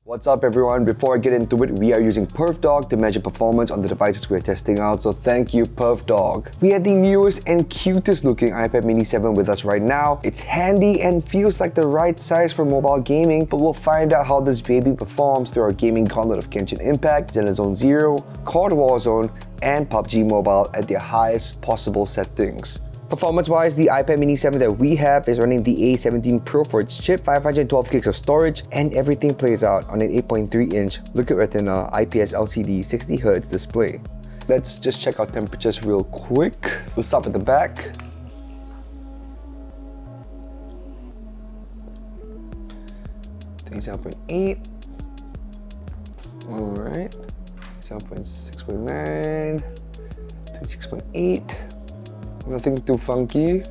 What's up everyone? Before I get into it, we are using PerfDog to measure performance on the devices we're testing out, so thank you PerfDog. We have the newest and cutest looking iPad mini 7 with us right now. It's handy and feels like the right size for mobile gaming, but we'll find out how this baby performs through our gaming gauntlet of Genshin Impact, Zenless Zone Zero, COD Warzone, and PUBG Mobile at their highest possible settings. Performance-wise, the iPad mini 7 that we have is running the A17 Pro for its chip, 512 gigs of storage, and everything plays out on an 8.3-inch Liquid Retina IPS LCD 60Hz display. Let's just check out temperatures real quick. We'll start at the back. $27.8. Alright. 7.6.9. 26.8. Nothing too funky.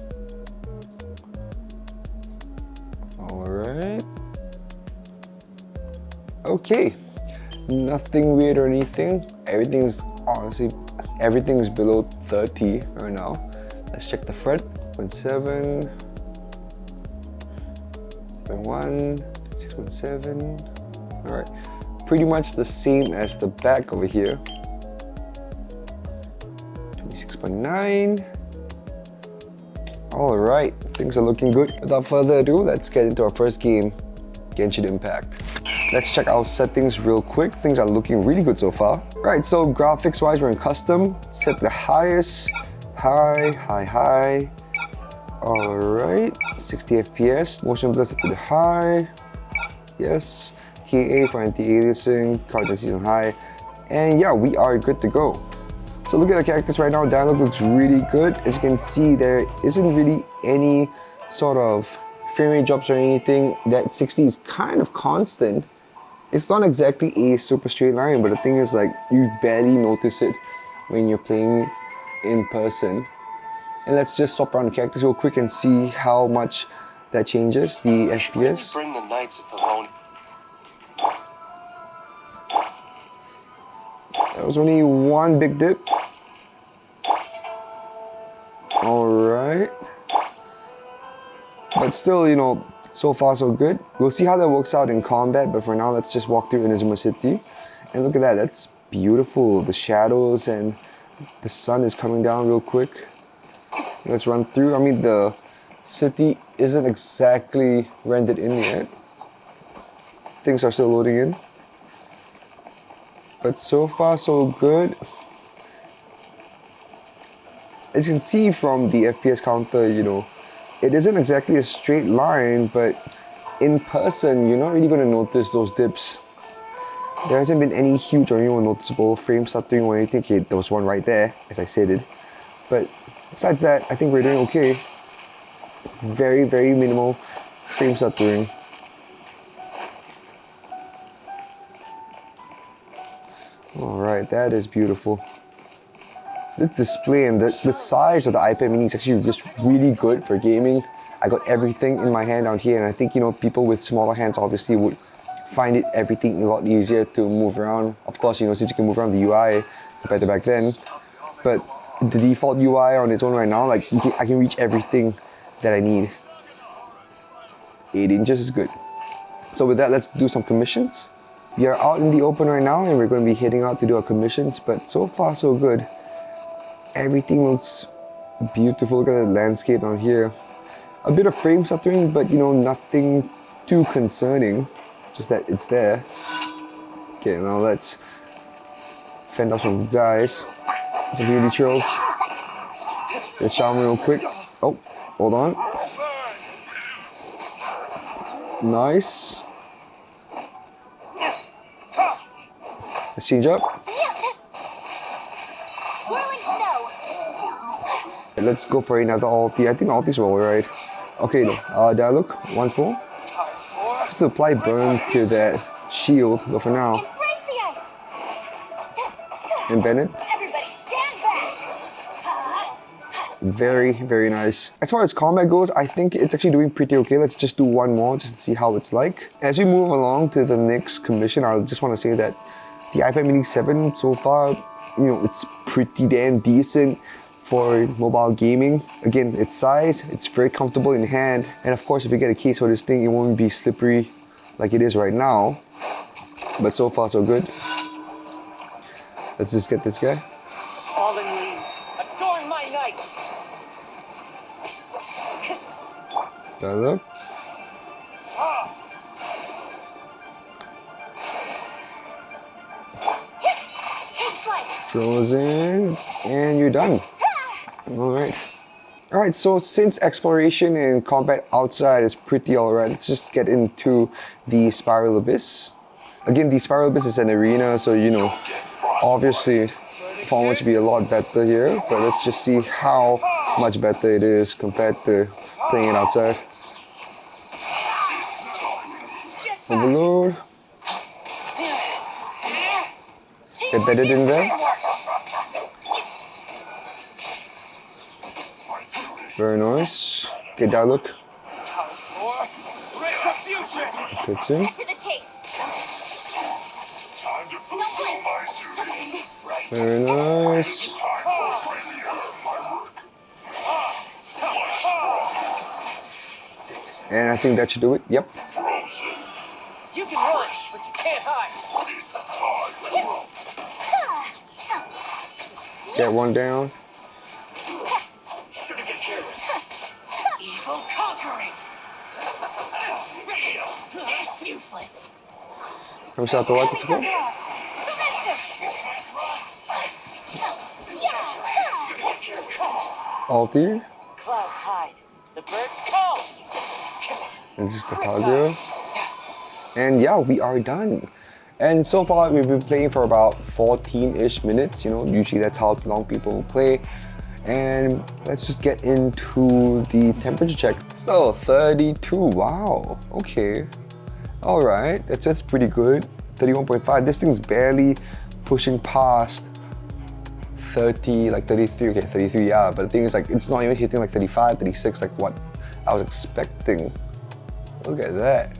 Alright. Okay. Nothing weird or anything. Everything's below 30 right now. Let's check the front. 0.7. 0.1. 6.7. Alright. Pretty much the same as the back over here. 26.9. Alright, things are looking good. Without further ado, let's get into our first game, Genshin Impact. Let's check our settings real quick. Things are looking really good so far. Right, so graphics wise, we're in custom. Set the highest. High. Alright, 60 FPS. Motion blur set to the high. Yes. TAA for anti-aliasing. Card density on high. And yeah, we are good to go. So look at the characters right now, dialogue looks really good. As you can see, there isn't really any sort of frame rate drops or anything. That 60 is kind of constant. It's not exactly a super straight line, but the thing is, like, you barely notice it when you're playing in person. And let's just swap around the characters real quick and see how much that changes the FPS. Bring the Knights of Felony. There was only one big dip. Alright. But still, you know, so far so good. We'll see how that works out in combat, but for now, let's just walk through Inazuma City. And look at that, that's beautiful. The shadows and the sun is coming down real quick. Let's run through. I mean, the city isn't exactly rendered in yet. Things are still loading in. But so far so good. As you can see from the FPS counter, you know, it isn't exactly a straight line, but in person, you're not really going to notice those dips. There hasn't been any huge or even noticeable frame stuttering or anything. Okay, there was one right there, as I stated. But besides that, I think we're doing okay. Very, very minimal frame stuttering. Alright, that is beautiful. This display and the size of the iPad mini is actually just really good for gaming. I got everything in my hand down here, and I think, you know, people with smaller hands obviously would find everything a lot easier to move around. Of course, you know, since you can move around the UI compared to back then. But the default UI on its own right now, like, I can reach everything that I need. 8 inches is good. So with that, let's do some commissions. We are out in the open right now, and we're going to be heading out to do our commissions, but so far so good. Everything looks beautiful. Look at the landscape down here. A bit of frame stuttering, but you know, nothing too concerning. Just that it's there. Okay, now let's fend off some guys. Some beauty chills. Let's shower real quick. Oh, hold on. Nice. Let's change up. Let's go for another ulti. I think ultis were alright. Okay, dialogue, 1-4. Just to apply burn to that shield, but for now. And Bennett. Very, very nice. As far as combat goes, I think it's actually doing pretty okay. Let's just do one more just to see how it's like. As we move along to the next commission, I just want to say that the iPad mini 7 so far, you know, it's pretty damn decent for mobile gaming. Again, its size, it's very comfortable in hand, and of course if you get a case for this thing, it won't be slippery like it is right now. but so far so good. Let's just get this guy. Fallen leaves, adorn my night. Dialogue. Take flight. Frozen, and you're done. Alright. Alright, so since exploration and combat outside is pretty alright, let's just get into the Spiral Abyss. Again, the Spiral Abyss is an arena, so you know, obviously performance should be a lot better here, but let's just see how much better it is compared to playing it outside. Overload. Get better than that. Very nice. Get that look. Good too. To the chase. Very nice. And I think that should do it. Yep. You can run, but you can't hide. Let's get one down. Evil conquering. It's useless. Comes out the what? It's good. Alti. Clouds hide. The birds call. This is the Kagura. And yeah, we are done. And so far we've been playing for about 14-ish minutes, you know, usually that's how long people play. And let's just get into the temperature check. So 32, wow, okay. All right, that's pretty good. 31.5, this thing's barely pushing past 30, like 33, okay, 33, yeah. But the thing is like, it's not even hitting like 35, 36, like what I was expecting. Look at that.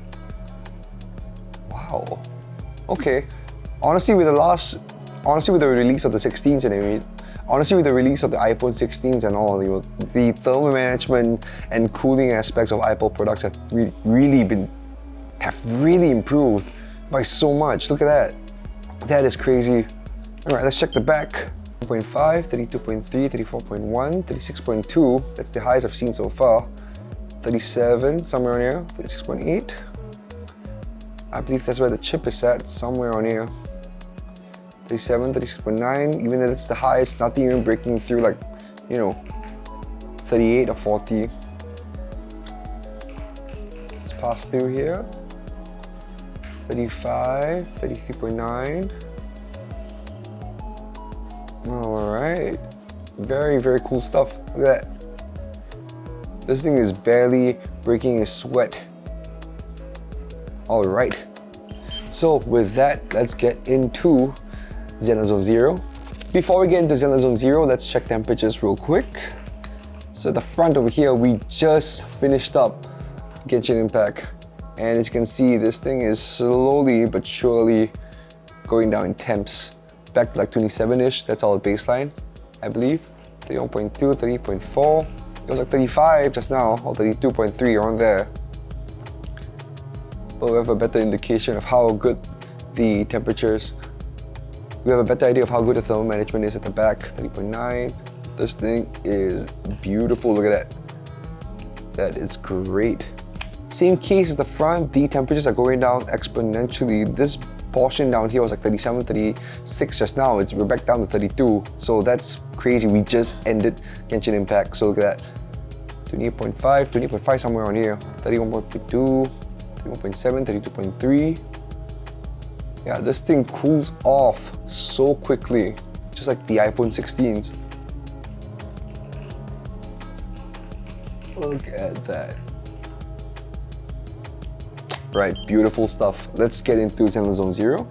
Wow. Okay. Honestly, with the release of the 16s and everything, honestly, with the release of the iPhone 16s and all, you know, the thermal management and cooling aspects of Apple products have really improved by so much. Look at that. That is crazy. All right, let's check the back. 32.5, 32.3, 34.1, 36.2. That's the highest I've seen so far. 37, somewhere on here. 36.8. I believe that's where the chip is at, somewhere on here. 37, 36.9, even though that's the highest, nothing even breaking through like, you know, 38 or 40. Let's pass through here. 35, 33.9. All right, very, very cool stuff. Look at that. This thing is barely breaking a sweat. All right, so with that, let's get into Zenless Zone Zero. Before we get into Zenless Zone Zero, let's check temperatures real quick. So the front over here, we just finished up Genshin Impact. And as you can see, this thing is slowly but surely going down in temps. Back to like 27-ish, that's our baseline, I believe. 31.2, 30.4. It was like 35 just now, or 32.3 around there. But we have a better indication of how good the temperatures. We have a better idea of how good the thermal management is at the back. 30.9. This thing is beautiful. Look at that. That is great. Same case as the front. The temperatures are going down exponentially. This portion down here was like 37, 36 just now. We're back down to 32. So that's crazy. We just ended Genshin Impact. So look at that. 28.5, 28.5 somewhere on here. 31.2. 31.7, 32.3. Yeah, this thing cools off so quickly, just like the iPhone 16s. Look at that. Right, beautiful stuff. Let's get into Zenless Zone Zero.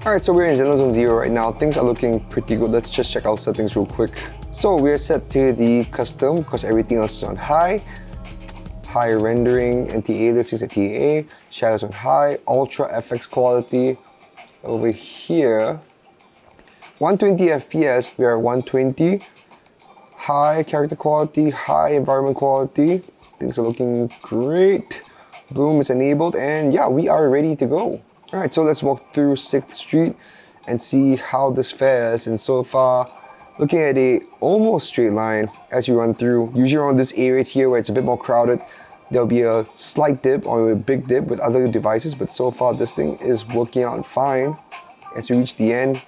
Alright, so we're in Zenless Zone Zero right now. Things are looking pretty good. Let's just check out settings real quick. So we're set to the custom because everything else is on high. High rendering, anti-aliasing at TAA, shadows on high, ultra FX quality. Over here, 120 FPS, we are 120. High character quality, high environment quality. Things are looking great. Bloom is enabled, and yeah, we are ready to go. All right, so let's walk through 6th Street and see how this fares. And so far, looking at a almost straight line as you run through. Usually around this area here where it's a bit more crowded, there'll be a slight dip or a big dip with other devices, but so far this thing is working out fine. As we reach the end,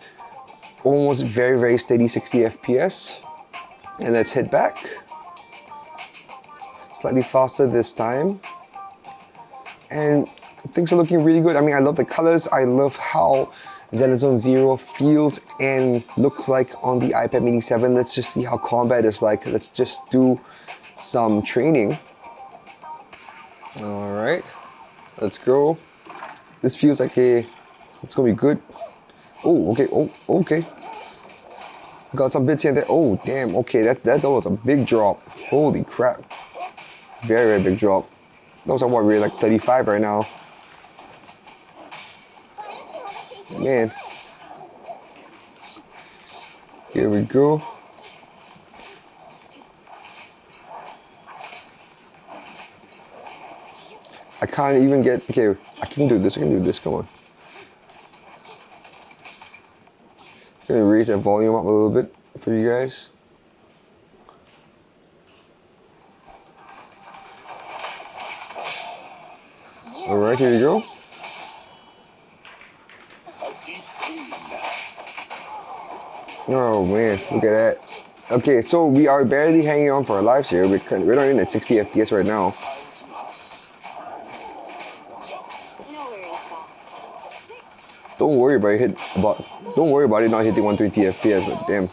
almost very, very steady 60 FPS. And let's head back. Slightly faster this time. And things are looking really good. I mean, I love the colors. I love how Zenless Zone Zero feels and looks like on the iPad mini 7. Let's just see how combat is like. Let's just do some training. All right, let's go. This feels like it's gonna be good. Oh, okay, okay. Got some bits here and there. Oh, damn, okay, that was a big drop. Holy crap. Very, very big drop. Those are what, we're like 35 right now. Man. Here we go. I can't even get, okay, I can do this, come on. Gonna raise that volume up a little bit for you guys. All right, here you go. Oh man, look at that. Okay, so we are barely hanging on for our lives here. We're not even at 60 FPS right now. Don't worry about it not hitting 120 FPS, but damn.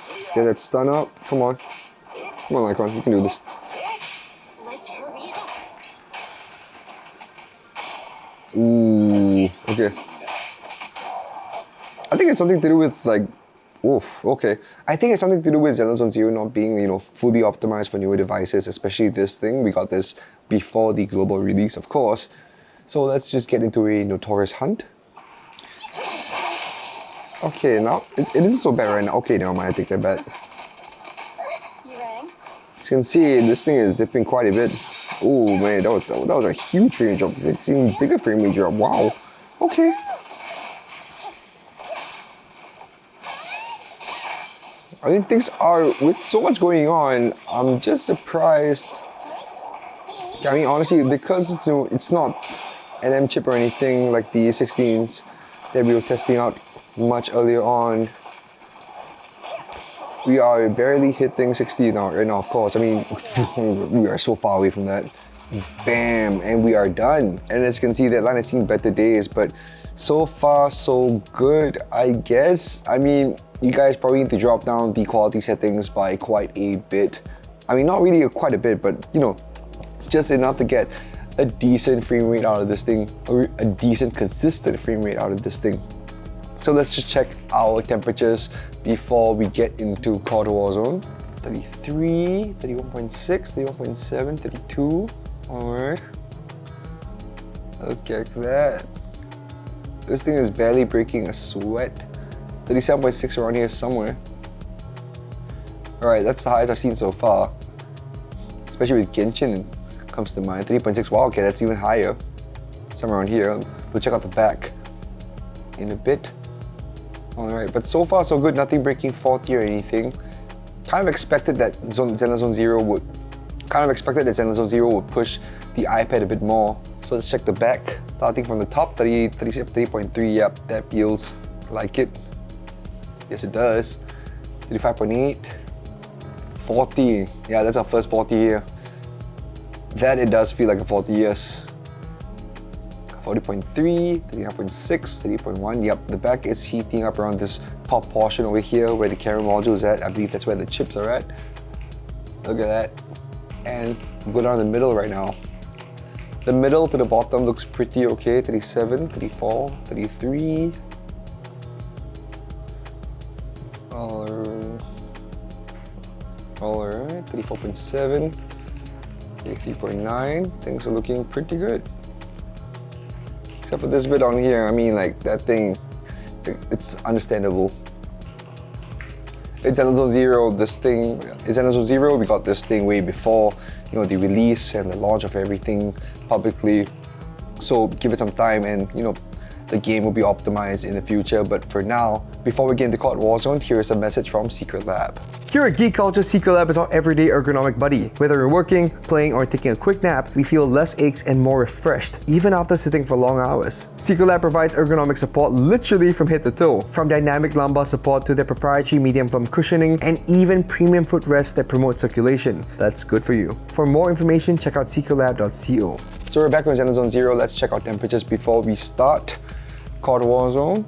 Let's get that stun up. Come on. Come on, Lycon, you can do this. Let's hurry it up. Ooh, okay. I think it's something to do with like, oof, okay. I think it's something to do with Zenless Zone Zero not being, fully optimized for newer devices, especially this thing. We got this before the global release, of course. So let's just get into a notorious hunt. Okay, now it isn't so bad right now. Okay, never mind, I take that back. You rang? As you can see, this thing is dipping quite a bit. Oh man, that was a huge frame drop. It's even bigger frame rate drop. Wow. Okay. I mean, things are, with so much going on, I'm just surprised. I mean, honestly, because it's not an M chip or anything like the 16s that we were testing out much earlier on. We are barely hitting 60 now, right now, of course. I mean, we are so far away from that. Bam, and we are done. And as you can see, that line has seen better days, but so far, so good, I guess. I mean, you guys probably need to drop down the quality settings by quite a bit. I mean, not really quite a bit, but just enough to get a decent frame rate out of this thing, or a decent consistent frame rate out of this thing. So let's just check our temperatures before we get into COD Warzone. 33, 31.6, 31.7, 32. Alright. Look at that. This thing is barely breaking a sweat. 37.6 around here somewhere. Alright, that's the highest I've seen so far. Especially with Genshin comes to mind. 3.6, wow, okay, that's even higher. Somewhere around here. We'll check out the back in a bit. Alright, but so far so good, nothing breaking 40 or anything. Kind of expected that Zenless Zone Zero would push the iPad a bit more. So let's check the back. Starting from the top, 33.3, yep, that feels like it. Yes, it does. 35.8, 40, yeah, that's our first 40 here. That it does feel like a 40, yes. 40.3, 39.6, 30.1, yep, the back is heating up around this top portion over here where the camera module is at. I believe that's where the chips are at. Look at that. And go down the middle right now. The middle to the bottom looks pretty okay. 37, 34, 33. Alright, 34.7, 33.9. Things are looking pretty good. Except for this bit on here, I mean, like that thing, it's understandable. It's Zenless Zone Zero. It's Zenless Zone Zero. We got this thing way before, you know, the release and the launch of everything publicly. So give it some time, and you know, the game will be optimized in the future. But for now, before we get into COD Warzone, here is a message from Secretlab. Here at Geek Culture, Secretlab is our everyday ergonomic buddy. Whether you're working, playing, or taking a quick nap, we feel less aches and more refreshed, even after sitting for long hours. Secretlab provides ergonomic support literally from head to toe, from dynamic lumbar support to their proprietary medium foam cushioning, and even premium footrests that promote circulation. That's good for you. For more information, check out secretlab.co. So we're back on Zenless Zone Zero. Let's check out temperatures before we start COD Warzone.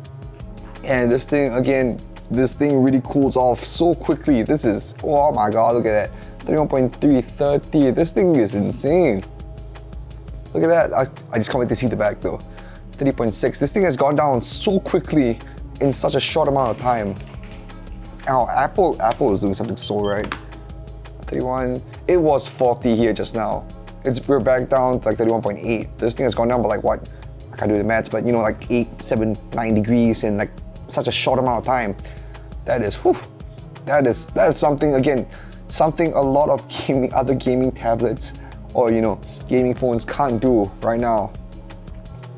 And this thing, again, this thing really cools off so quickly. This is, oh my god, look at that. 31.3, 30. This thing is insane. Look at that. I just can't wait to see the back though. 30.6. This thing has gone down so quickly in such a short amount of time. Ow, Apple is doing something so right. 31. It was 40 here just now. We're back down to like 31.8. This thing has gone down by like what? I can't do the maths, but you know, like 8, 7, 9 degrees in like such a short amount of time. That is, whew, that is something, again, something a lot of other gaming tablets or, you know, gaming phones can't do right now.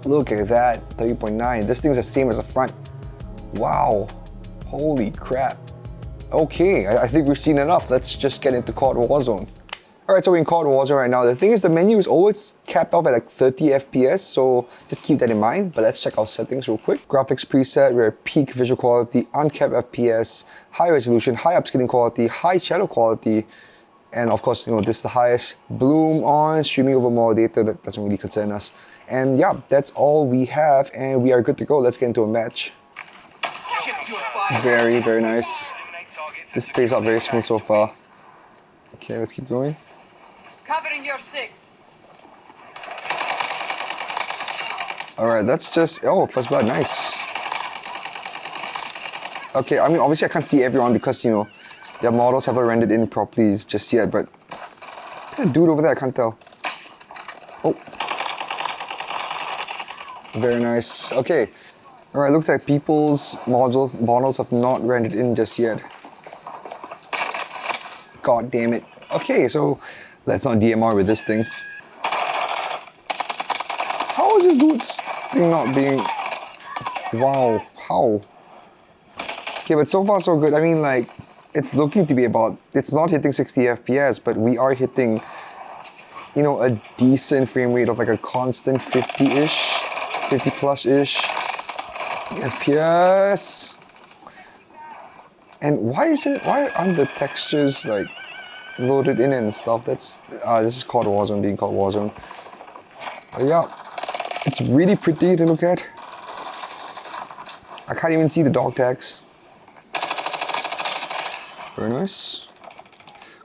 Look at that, 30.9. This thing's the same as the front. Wow, holy crap. Okay, I think we've seen enough. Let's just get into COD Warzone. Alright, so we're in COD Warzone right now. The thing is, the menu is always capped off at like 30 FPS, so just keep that in mind. But let's check our settings real quick. Graphics preset, we're at peak visual quality, uncapped FPS, high resolution, high upscaling quality, high shadow quality, and of course, you know, this is the highest. Bloom on, streaming over more data, that doesn't really concern us. And yeah, that's all we have, and we are good to go. Let's get into a match. Very, very nice. This plays out very smooth so far. Okay, let's keep going. Covering your 6. Alright, that's just, oh, first blood, nice. Okay, I mean, obviously I can't see everyone because, you know, their models haven't rendered in properly just yet, but there's a dude over there, I can't tell. Oh. Very nice. Okay. Alright, looks like people's models have not rendered in just yet. God damn it. Okay, so let's not DMR with this thing. How is this dude's thing not being... Wow, how? Okay, but so far so good. I mean, like, it's looking to be about... It's not hitting 60 FPS, but we are hitting, you know, a decent frame rate of like a constant 50-ish, 50 plus-ish FPS. And why aren't the textures like loaded in and stuff? That's this is COD Warzone being COD Warzone. But yeah, it's really pretty to look at. I can't even see the dog tags. Very nice.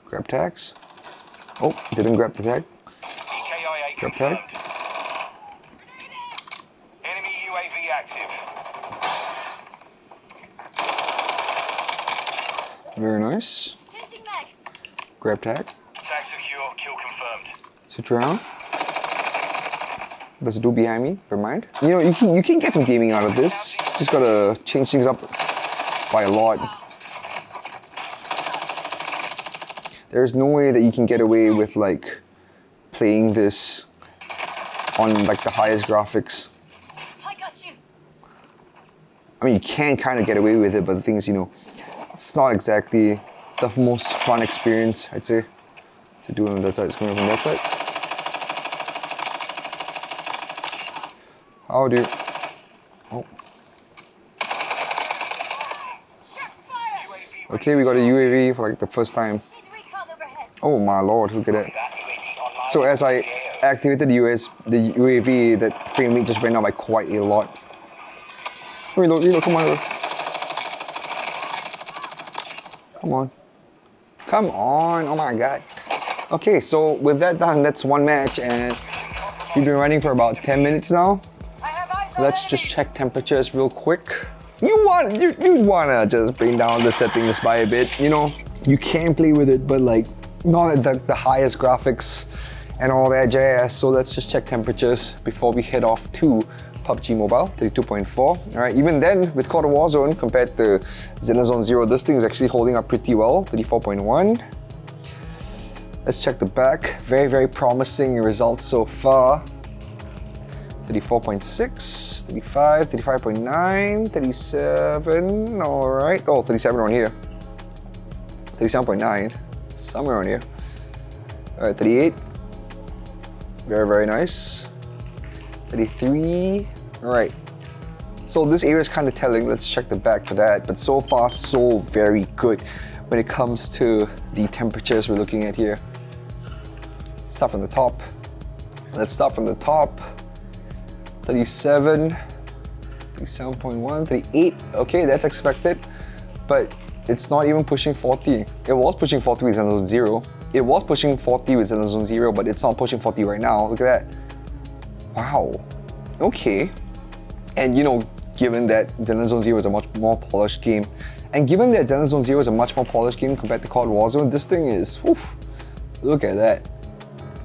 Grab tags. Oh, didn't grab the tag. Grab tag. Enemy UAV active. Very nice. Grab tag. Tag secure, kill confirmed. Switch around. There's a dude behind me, never mind. You know, you can get some gaming out of this. Just gotta change things up by a lot. There's no way that you can get away with like playing this on like the highest graphics. I got you. I mean, you can kind of get away with it, but the thing is, you know, it's not exactly the most fun experience, I'd say. It's a dude on that side, it's coming from that side. How do you... Oh. Okay, we got a UAV for like the first time. Oh my lord, look at that. So as I activated the UAV, that frame rate just went up by quite a lot. Reload, come on. Come on. Come on, oh my god. Okay, so with that done, that's one match and we've been running for about 10 minutes now. Let's just check temperatures real quick. You wanna just bring down the settings by a bit, you know? You can play with it, but like, not at the highest graphics and all that jazz. So let's just check temperatures before we head off to PUBG Mobile, 32.4. All right, even then, with COD Warzone compared to Zenless Zone Zero, this thing is actually holding up pretty well, 34.1. Let's check the back. Very, very promising results so far. 34.6, 35, 35.9, 37, all right. Oh, 37 on here. 37.9, somewhere on here. All right, 38. Very, very nice. 33, all right. So this area is kind of telling. Let's check the back for that. But so far, so very good when it comes to the temperatures we're looking at here. Start from the top. Let's start from the top. 37, 37.1, 38. Okay, that's expected, but it's not even pushing 40. It was pushing 40 with Zenless Zone Zero. It was pushing 40 with Zenless Zone Zero, but it's not pushing 40 right now. Look at that. Wow. Okay. And you know, given that Zenless Zone Zero is a much more polished game, and given that Zenless Zone Zero is a much more polished game compared to COD Warzone, this thing is, whew, look at that.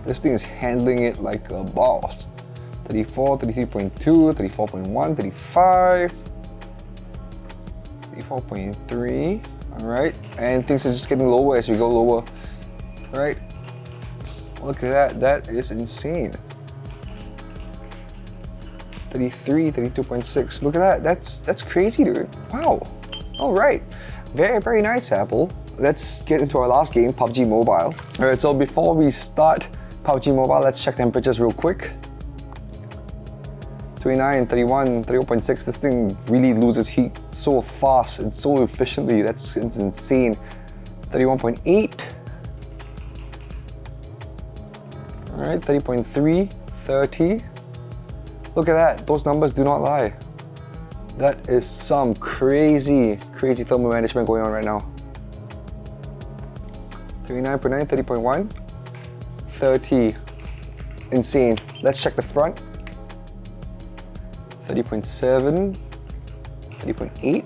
This thing is handling it like a boss. 34, 33.2, 34.1, 35, 34.3, all right? And things are just getting lower as we go lower, right? Look at that, that is insane. 33, 32.6, look at that, that's crazy, dude. Wow, all right. Very, very nice, Apple. Let's get into our last game, PUBG Mobile. All right, so before we start PUBG Mobile, let's check temperatures real quick. 29, 31, 31.6, this thing really loses heat so fast and so efficiently. It's insane. 31.8. All right, 30.3, 30. Look at that, those numbers do not lie. That is some crazy, crazy thermal management going on right now. 39.9, 30.1, 30. Insane. Let's check the front. 30.7, 30.8,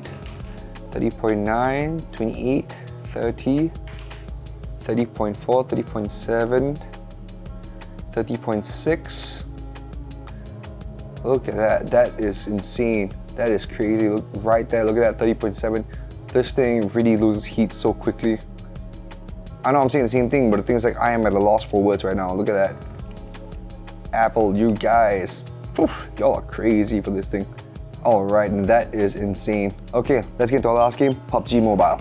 30.9, 28, 30, 30.4, 30.7, 30.6. Look at that, that is insane. That is crazy, look right there, look at that, 30.7. This thing really loses heat so quickly. I know I'm saying the same thing, but the thing is, like, I am at a loss for words right now. Look at that. Apple, you guys, y'all are crazy for this thing. All right, and that is insane. Okay, let's get to our last game, PUBG Mobile.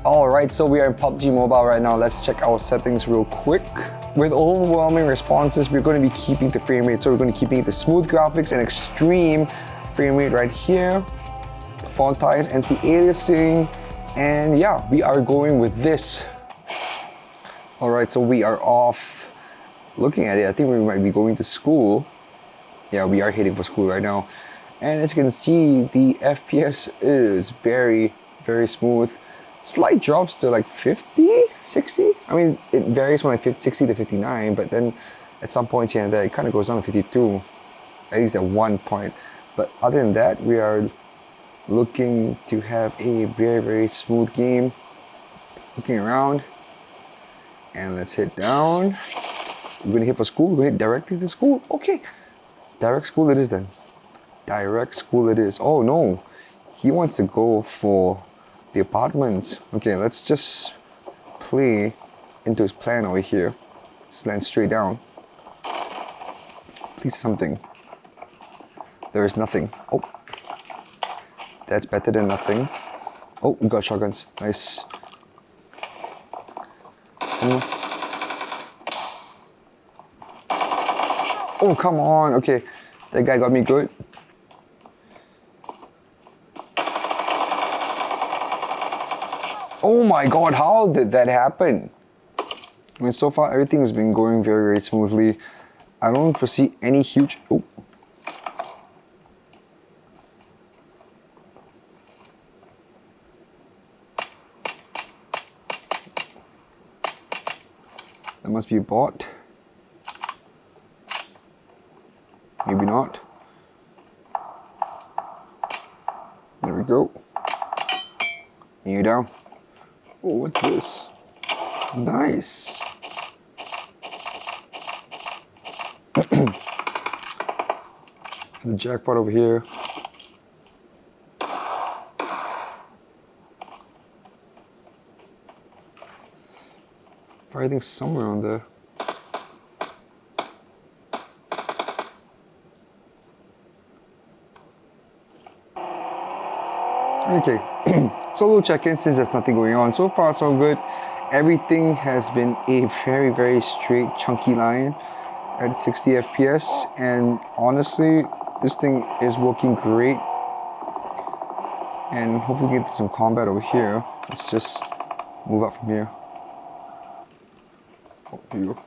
All right, so we are in PUBG Mobile right now. Let's check our settings real quick. With overwhelming responses, we're going to be keeping the frame rate. So we're going to be keeping it to smooth graphics and extreme frame rate right here. Font types, anti-aliasing, and yeah, we are going with this. All right, so we are off. Looking at it, I think we might be going to school. Yeah, we are heading for school right now. And as you can see, the FPS is very, very smooth. Slight drops to like 50, 60. I mean, it varies from like 50, 60 to 59, but then at some points here and there, it kind of goes down to 52, at least at one point. But other than that, we are looking to have a very, very smooth game. Looking around, and let's hit down. We're gonna hit for school, we're gonna hit directly to school. Okay, direct school it is then. Direct school it is. Oh no, he wants to go for the apartments. Okay, let's just play into his plan over here. Let's land straight down. Please something. There is nothing. Oh, that's better than nothing. Oh, we got shotguns. Nice. Oh, come on. Okay, that guy got me good. Oh my god, how did that happen? I mean, so far everything has been going very, very smoothly. I don't foresee any huge... Oh. That must be a bot. Maybe not. There we go. And you down. Oh, what's this? Nice. The jackpot over here. Everything's somewhere on there. Okay, so we'll check in since there's nothing going on. So far, so good. Everything has been a very, very straight, chunky line at 60 FPS. And honestly, this thing is working great. And hopefully get some combat over here. Let's just move up from here. Oh, here you go.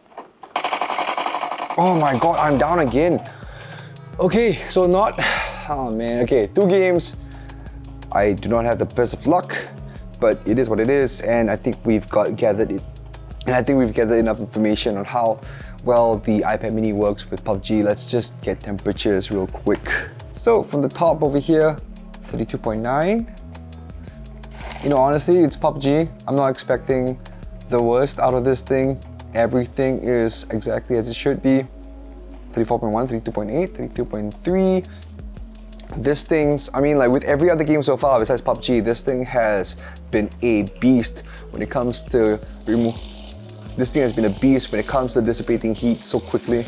Oh my god, I'm down again. Okay, so not... Oh man, okay, 2 games. I do not have the best of luck, but it is what it is, and I think we've gathered enough information on how well the iPad mini works with PUBG. Let's just get temperatures real quick. So from the top over here, 32.9. You know, honestly, it's PUBG. I'm not expecting the worst out of this thing. Everything is exactly as it should be. 34.1, 32.8, 32.3. This thing's, I mean, like with every other game so far besides PUBG, this thing has been a beast when it comes to This thing has been a beast when it comes to dissipating heat so quickly.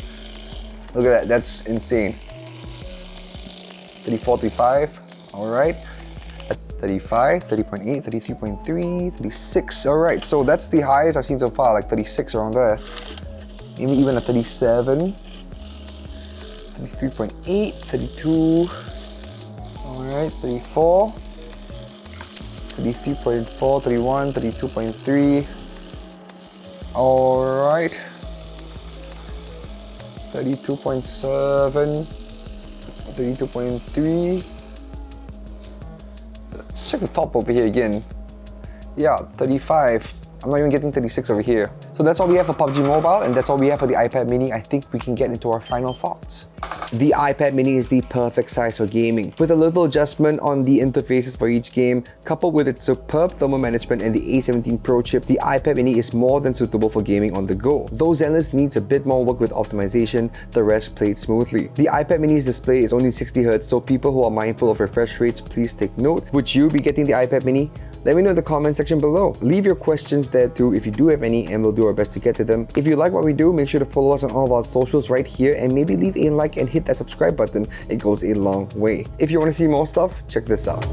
Look at that, that's insane. 34, 35, all right. At 35, 30.8, 33.3, 36, all right. So that's the highest I've seen so far, like 36 around there. Maybe even a 37, 33.8, 32. Alright, 34, 33.4, 31, 32.3. Alright, 32.7, 32.3. Let's check the top over here again. Yeah, 35. I'm not even getting 36 over here. So that's all we have for PUBG Mobile, and that's all we have for the iPad mini. I think we can get into our final thoughts. The iPad mini is the perfect size for gaming. With a little adjustment on the interfaces for each game, coupled with its superb thermal management and the A17 Pro Chip, the iPad mini is more than suitable for gaming on the go. Though Zenless needs a bit more work with optimization, the rest played smoothly. The iPad mini's display is only 60Hz, so people who are mindful of refresh rates, please take note. Would you be getting the iPad mini? Let me know in the comment section below. Leave your questions there too if you do have any, and we'll do our best to get to them. If you like what we do, make sure to follow us on all of our socials right here, and maybe leave a like and hit that subscribe button. It goes a long way. If you want to see more stuff, check this out.